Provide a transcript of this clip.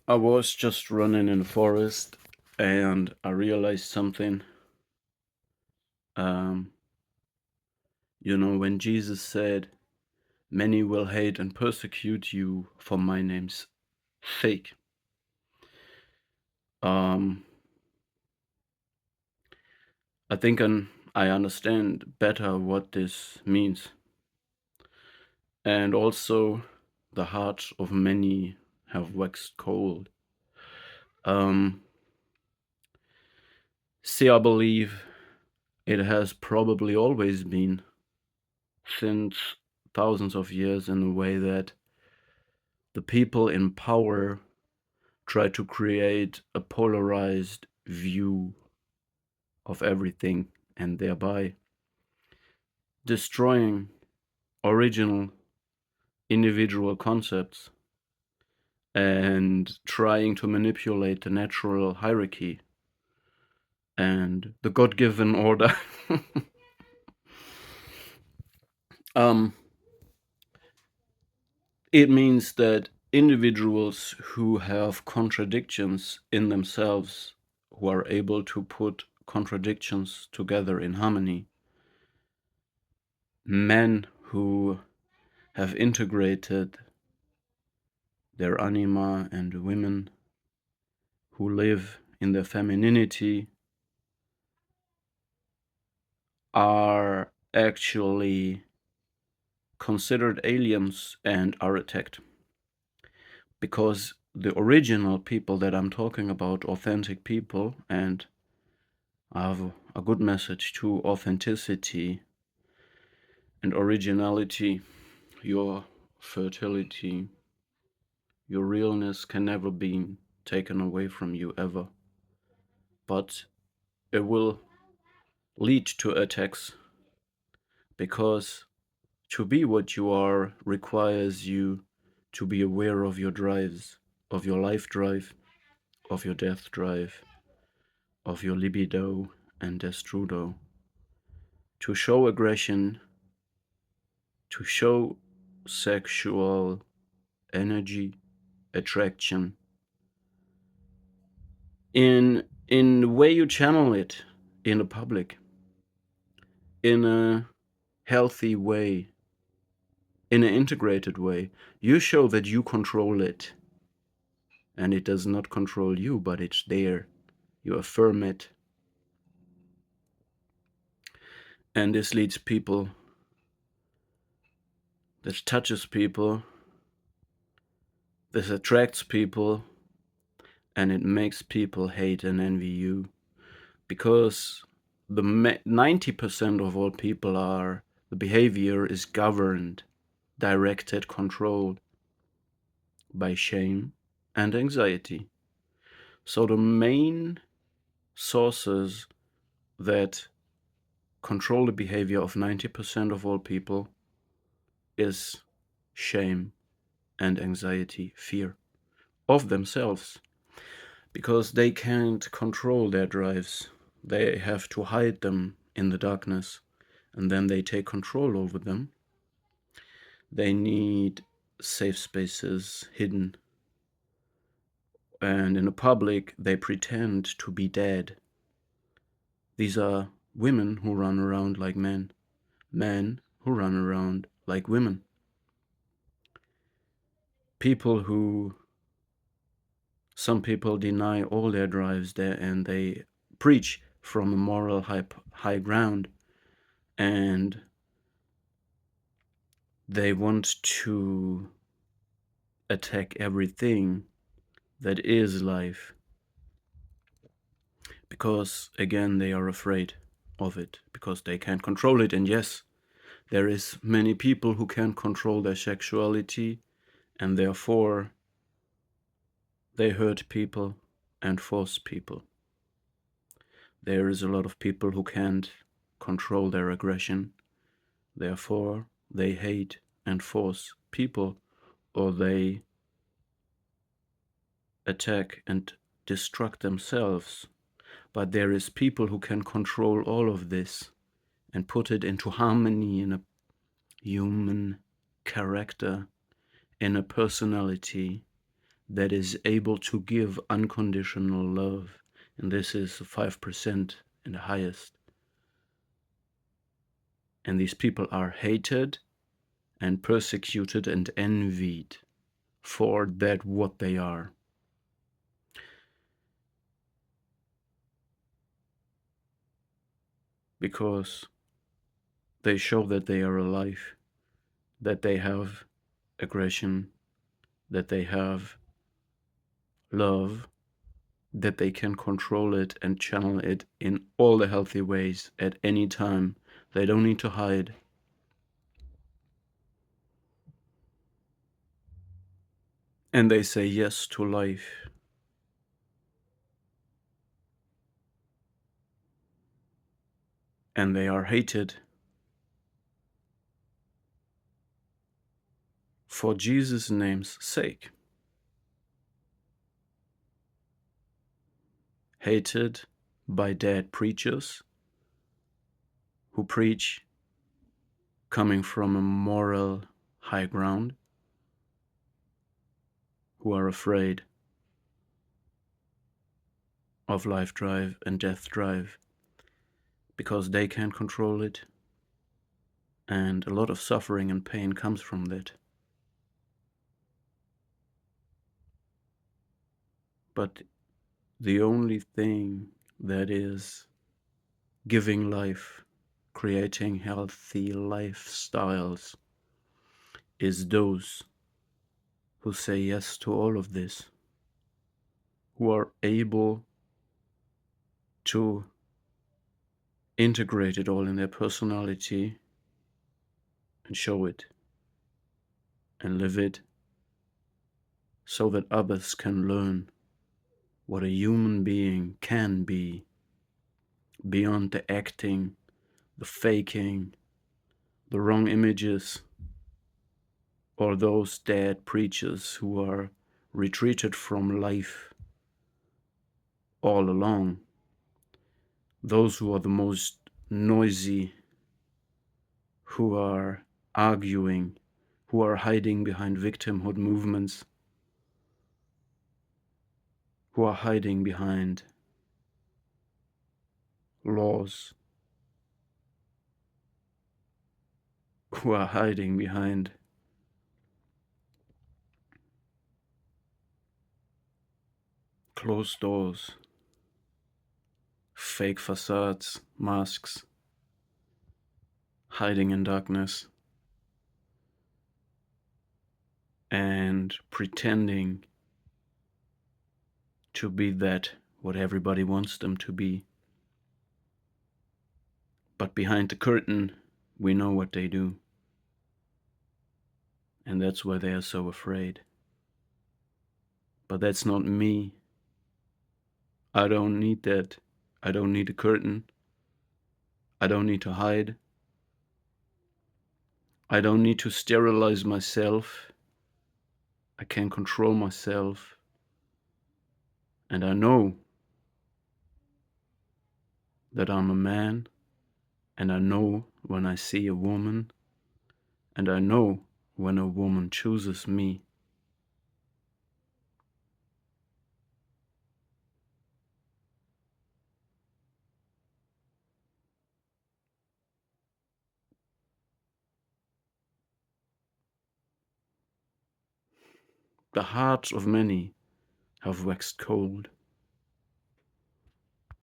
I was just running in the forest and I realized something. Um, when Jesus said, "Many will hate and persecute you for my name's sake." Um, I think I understand better what this means. And also, the heart of many have waxed cold. Um, See, I believe it has probably always been since thousands of years in a way that the people in power try to create a polarized view of everything and thereby destroying original individual concepts and trying to manipulate the natural hierarchy and the God-given order. um, it means that individuals who have contradictions in themselves, who are able to put contradictions together in harmony, men who have integrated their anima, and women who live in their femininity are actually considered aliens and are attacked. Because the original people that I'm talking about, authentic people, and I have a good message to authenticity and originality, your fertility, your realness can never be taken away from you ever. But it will lead to attacks because to be what you are requires you to be aware of your drives, of your life drive, of your death drive, of your libido and destrudo. To show aggression, to show sexual energy, attraction, in the way you channel it in the public, in a healthy way, in an integrated way, you show that you control it. And it does not control you, but it's there. You affirm it. And this leads people, this touches people, this attracts people, and it makes people hate and envy you. Because the 90% of all people the behavior is governed, directed, controlled by shame and anxiety. So the main sources that control the behavior of 90% of all people is shame and anxiety, fear of themselves, because they can't control their drives. They have to hide them in the darkness, and then they take control over them. They need safe spaces hidden, and in the public they pretend to be dead. These are women who run around like men who run around like women, people who some people deny all their drives there, and they preach from a moral high ground, and they want to attack everything that is life, because again they are afraid of it, because they can't control it. And yes, there is many people who can't control their sexuality, and therefore they hurt people and force people. There is a lot of people who can't control their aggression, therefore they hate and force people, or they attack and destruct themselves. But there is people who can control all of this and put it into harmony in a human character, in a personality, that is able to give unconditional love, and this is 5% and the highest. And these people are hated and persecuted and envied for that what they are. Because they show that they are alive, that they have aggression, that they have love, that they can control it and channel it in all the healthy ways at any time. They don't need to hide. And they say yes to life. And they are hated for Jesus' name's sake. Hated by dead preachers who preach coming from a moral high ground, who are afraid of life drive and death drive because they can't control it, and a lot of suffering and pain comes from that. But the only thing that is giving life, creating healthy lifestyles, is those who say yes to all of this, who are able to integrate it all in their personality and show it and live it so that others can learn what a human being can be beyond the acting, the faking, the wrong images, or those dead preachers who are retreated from life all along, those who are the most noisy, who are arguing, who are hiding behind victimhood movements, who are hiding behind laws, who are hiding behind closed doors, fake facades, masks, hiding in darkness, and pretending to be that what everybody wants them to be. But behind the curtain, we know what they do. And that's why they are so afraid. But that's not me. I don't need that. I don't need a curtain. I don't need to hide. I don't need to sterilize myself. I can control myself. And I know that I'm a man. And I know when I see a woman. And I know when a woman chooses me. The hearts of many have waxed cold.